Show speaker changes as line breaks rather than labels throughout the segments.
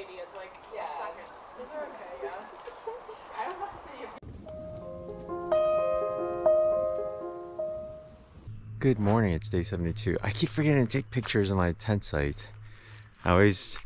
lady is like, yeah, those are okay, yeah. I don't have to say your.
Good morning, it's day 72. I keep forgetting to take pictures of my tent site. I always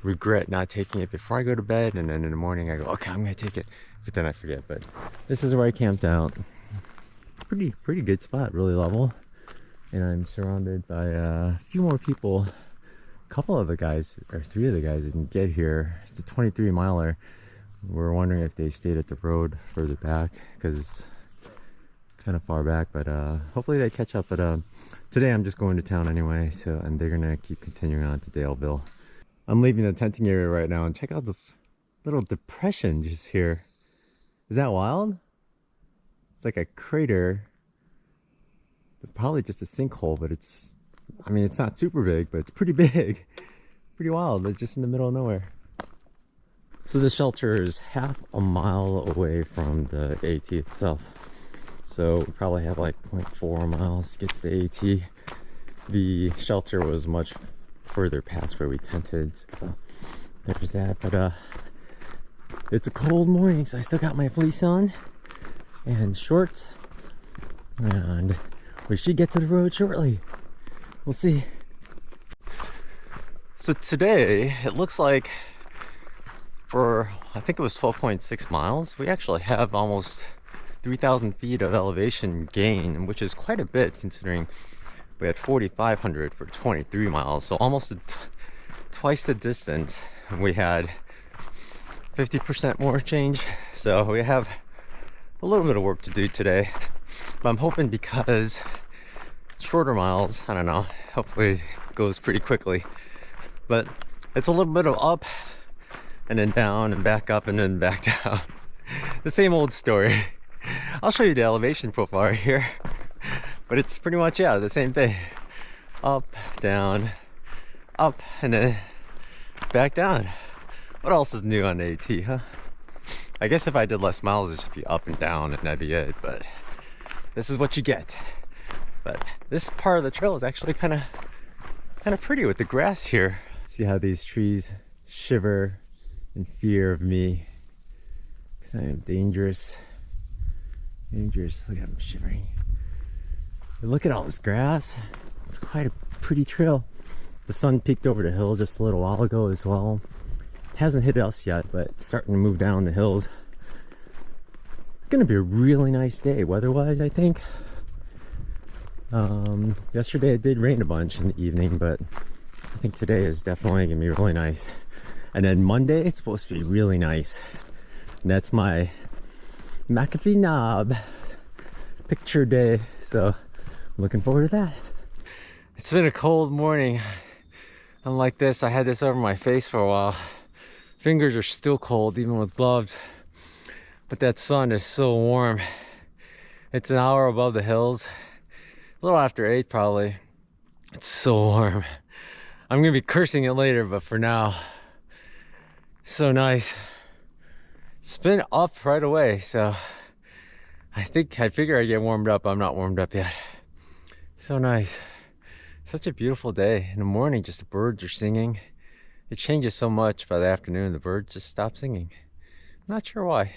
regret not taking it before I go to bed, and then in the morning I go, okay, I'm gonna take it, but then I forget. But this is where I camped out. Pretty good spot, really level, and I'm surrounded by a few more people. A couple of the guys, or 3 of the guys, didn't get here. It's a 23 miler. We're wondering if they stayed at the road further back because it's kind of far back, but hopefully they catch up. But today I'm just going to town anyway, so, and they're gonna keep continuing on to Daleville. I'm leaving the tenting area right now, and check out this little depression just here. Is that wild? It's like a crater, but probably just a sinkhole, but it's, I mean, it's not super big, but it's pretty big. Pretty wild. They're just in the middle of nowhere. So the shelter is half a mile away from the AT itself. So we probably have like 0.4 miles to get to the AT. The shelter was much further past where we tented, so there's that. But it's a cold morning, so I still got my fleece on and shorts, and we should get to the road shortly. We'll see. So today it looks like, for I think it was 12.6 miles, we actually have almost 3,000 feet of elevation gain, which is quite a bit considering we had 4,500 for 23 miles, so almost twice the distance. We had 50% more change, so we have a little bit of work to do today. But I'm hoping, because shorter miles, I don't know, hopefully it goes pretty quickly. But it's a little bit of up and then down and back up and then back down. The same old story. I'll show you the elevation profile right here, but it's pretty much, yeah, the same thing. Up, down, up, and then back down. What else is new on the AT, huh? I guess if I did less miles, it'd just be up and down and that'd be it, but this is what you get. But this part of the trail is actually kind of pretty with the grass here. See how these trees shiver in fear of me, because I am dangerous. Dangerous. Look at them shivering. But look at all this grass. It's quite a pretty trail. The sun peeked over the hill just a little while ago as well. Hasn't hit us yet, but it's starting to move down the hills. It's gonna be a really nice day weather-wise, I think. Yesterday it did rain a bunch in the evening, but I think today is definitely gonna be really nice. And then Monday it's supposed to be really nice. And that's my McAfee knob picture day, so I'm looking forward to that. It's been a cold morning. I'm like this. I had this over my face for a while. Fingers are still cold even with gloves, but that sun is so warm. It's an hour above the hills, a little after 8 probably. It's so warm. I'm gonna be cursing it later, but for now, so nice. It's been up right away, so I figure I get warmed up. I'm not warmed up yet. So nice. Such a beautiful day. In the morning, just the birds are singing. It changes so much by the afternoon. The birds just stop singing. I'm not sure why.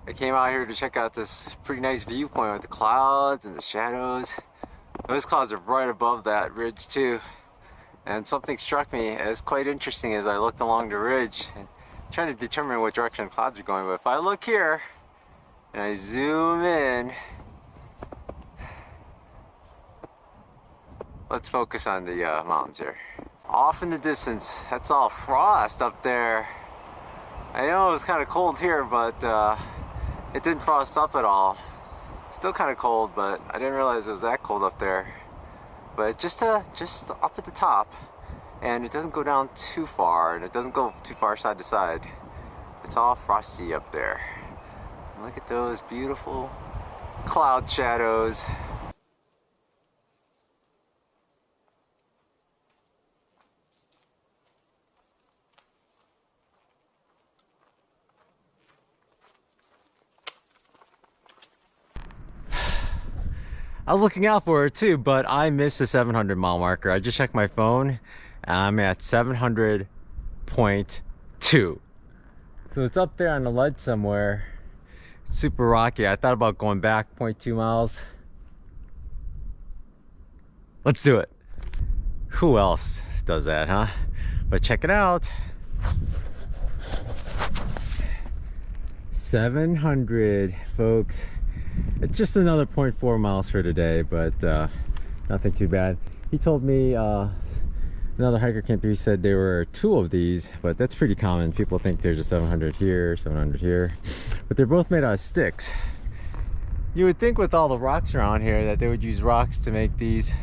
I came out here to check out this pretty nice viewpoint with the clouds and the shadows. Those clouds are right above that ridge too. And something struck me as quite interesting as I looked along the ridge, and trying to determine what direction the clouds are going. But if I look here and I zoom in, let's focus on the mountains here. Off in the distance, that's all frost up there. I know it was kind of cold here, but it didn't frost up at all. Still kind of cold, but I didn't realize it was that cold up there. But just up at the top, and it doesn't go down too far, and it doesn't go too far side to side. It's all frosty up there. And look at those beautiful cloud shadows. I was looking out for it too, but I missed the 700 mile marker. I just checked my phone and I'm at 700 12.2. So it's up there on the ledge somewhere. It's super rocky. I thought about going back 0.2 miles. Let's do it. Who else does that, huh? But check it out. 700, folks. It's just another 0.4 miles for today, but nothing too bad. He told me, another hiker came through, he said there were 2 of these, but that's pretty common. People think there's a 700 here, 700 here, but they're both made out of sticks. You would think with all the rocks around here that they would use rocks to make these,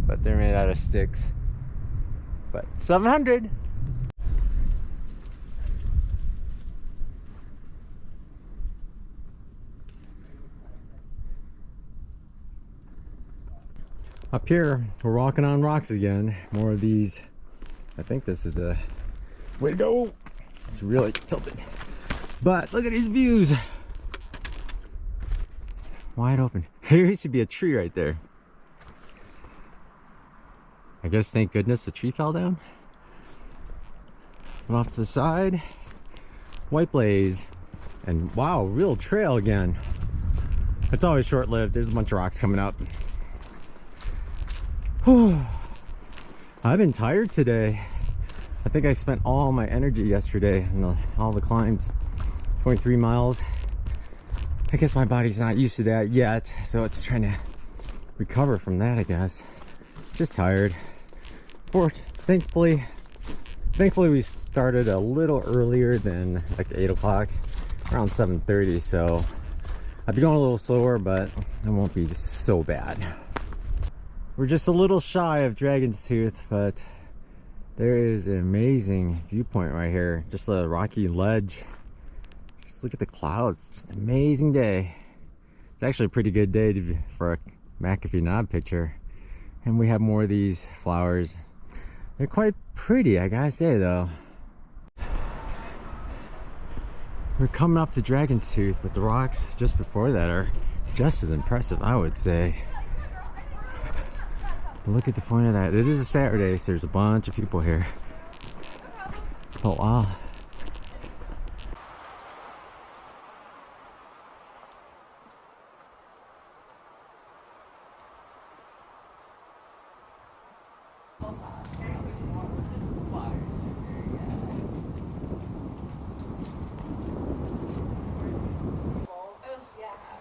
but they're made out of sticks. But 700. Up here, we're walking on rocks again. More of these. I think this is the way to go. It's really tilted. But look at these views. Wide open. There used to be a tree right there. I guess thank goodness the tree fell down. And off to the side, white blaze. And wow, real trail again. It's always short-lived. There's a bunch of rocks coming up. Whew. I've been tired today. I think I spent all my energy yesterday on all the climbs. 0.3 miles. I guess my body's not used to that yet, so it's trying to recover from that, I guess. Just tired. Thankfully we started a little earlier than like 8 o'clock, around 7:30, so I'll be going a little slower, but it won't be so bad. We're just a little shy of Dragon's Tooth, but there is an amazing viewpoint right here. Just a rocky ledge. Just look at the clouds. Just an amazing day. It's actually a pretty good day for a McAfee knob picture. And we have more of these flowers. They're quite pretty, I gotta say though. We're coming up to Dragon's Tooth, but the rocks just before that are just as impressive, I would say. Look at the point of that. It is a Saturday, so there's a bunch of people here. Oh wow.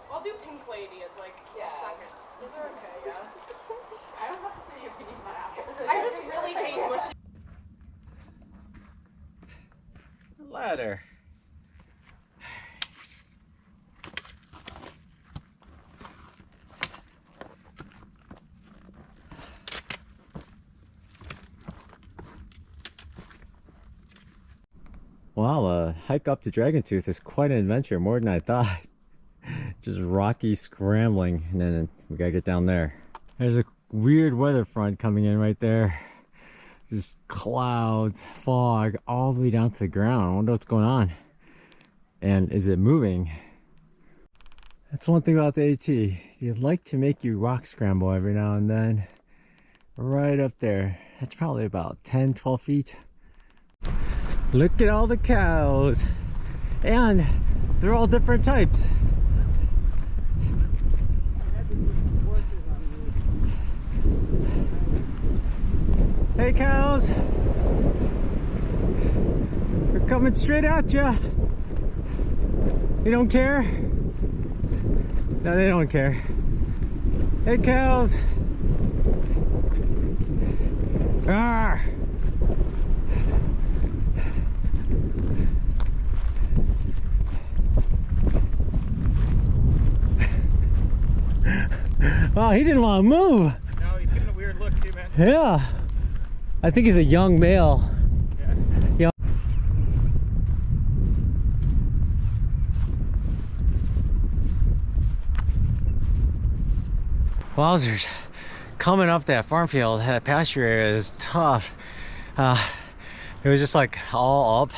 I'll do Pink Lady as like second. Those are okay, yeah. I don't have to say your opinion on Apple. I just really hate mushy.
Ladder. Wow, a hike up to Dragon Tooth is quite an adventure, more than I thought. Just rocky scrambling, and then we gotta get down there. There's a weird weather front coming in right there. Just clouds, fog, all the way down to the ground. I wonder what's going on. And is it moving? That's one thing about the AT. They'd like to make you rock scramble every now and then. Right up there. That's probably about 10, 12 feet. Look at all the cows. And they're all different types. Hey cows, they're coming straight at you. You don't care? No, they don't care. Hey cows. Arr. Wow, he didn't want to move.
No, he's getting a weird look too, man.
Yeah. I think he's a young male. Yeah. Wowzers. Coming up that farm field, that pasture area is tough. It was just like all up.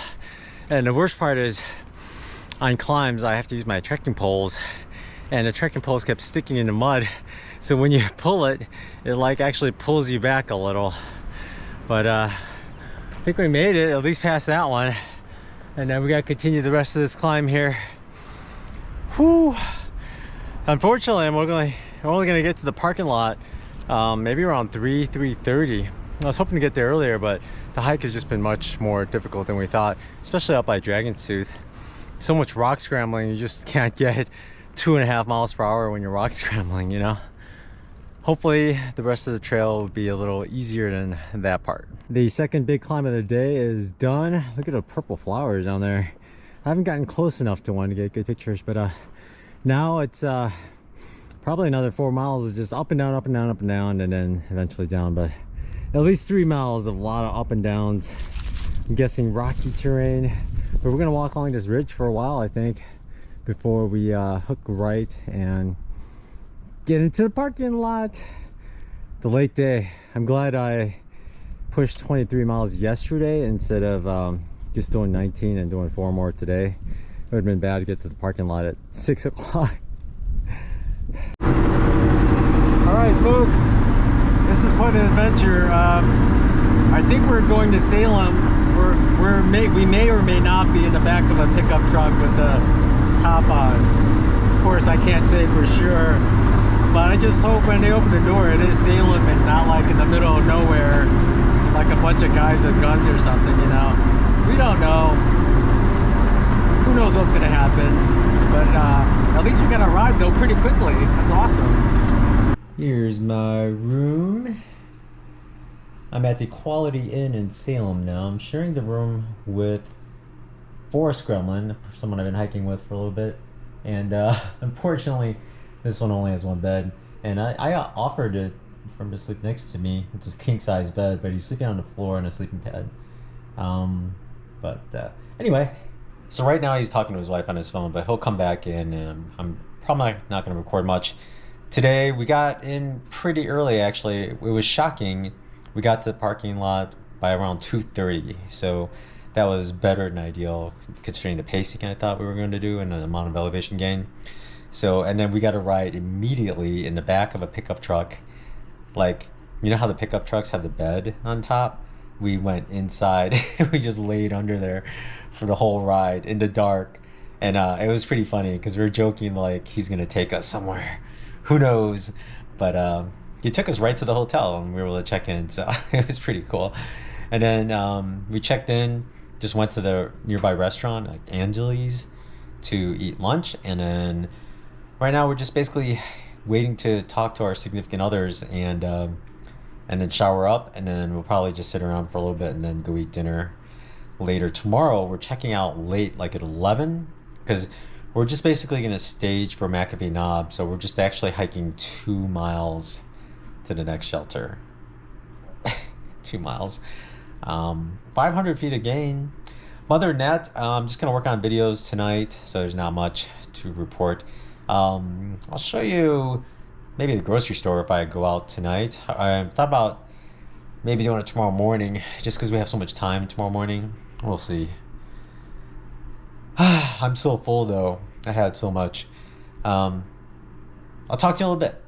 And the worst part is on climbs, I have to use my trekking poles. And the trekking poles kept sticking in the mud. So when you pull it, it like actually pulls you back a little. But think we made it, at least past that one. And then we gotta continue the rest of this climb here. Whew. Unfortunately, we're only gonna get to the parking lot maybe around 3:30. I was hoping to get there earlier, but the hike has just been much more difficult than we thought, especially up by Dragon's Tooth. So much rock scrambling, you just can't get 2.5 miles per hour when you're rock scrambling, you know? Hopefully the rest of the trail will be a little easier than that part. The second big climb of the day is done. Look at the purple flowers down there. I haven't gotten close enough to one to get good pictures, but now it's probably another 4 miles of just up and down, up and down, up and down, and then eventually down. But at least 3 miles of a lot of up and downs. I'm guessing rocky terrain, but we're gonna walk along this ridge for a while, I think, before we hook right and get into the parking lot. It's a late day. I'm glad I pushed 23 miles yesterday instead of just doing 19 and doing 4 more today. It would have been bad to get to the parking lot at 6 o'clock. Alright folks, this is quite an adventure. I think we're going to Salem. We may or may not be in the back of a pickup truck with the top on. Of course I can't say for sure, but I just hope when they open the door it is Salem and not like in the middle of nowhere, like a bunch of guys with guns or something, you know. We don't know. Who knows what's gonna happen, but at least we got a ride though pretty quickly. That's awesome. Here's my room. I'm at the Quality Inn in Salem now. I'm sharing the room with Forrest Gremlin, someone I've been hiking with for a little bit, and unfortunately this one only has one bed, and I offered it for him to sleep next to me. It's his king size bed, but he's sleeping on the floor in a sleeping pad. Anyway, so right now he's talking to his wife on his phone, but he'll come back in, and I'm probably not going to record much today. We got in pretty early, actually. It was shocking. We got to the parking lot by around 2:30, so that was better than ideal considering the pacing I thought we were going to do and the amount of elevation gain. So, and then we got a ride immediately in the back of a pickup truck. Like, you know how the pickup trucks have the bed on top? We went inside. We just laid under there for the whole ride in the dark, and it was pretty funny because we were joking like he's gonna take us somewhere. Who knows? But he took us right to the hotel and we were able to check in, so it was pretty cool. And then we checked in, just went to the nearby restaurant, like Angeli's, to eat lunch, and then right now we're just basically waiting to talk to our significant others and then shower up, and then we'll probably just sit around for a little bit and then go eat dinner later. Tomorrow we're checking out late, like at 11, because we're just basically going to stage for McAfee Knob, so we're just actually hiking 2 miles to the next shelter. 2 miles. 500 feet of gain. Other than that, I'm just going to work on videos tonight, so there's not much to report. I'll show you maybe the grocery store if I go out tonight. I thought about maybe doing it tomorrow morning, just because we have so much time tomorrow morning. We'll see. I'm so full though. I had so much. I'll talk to you in a little bit.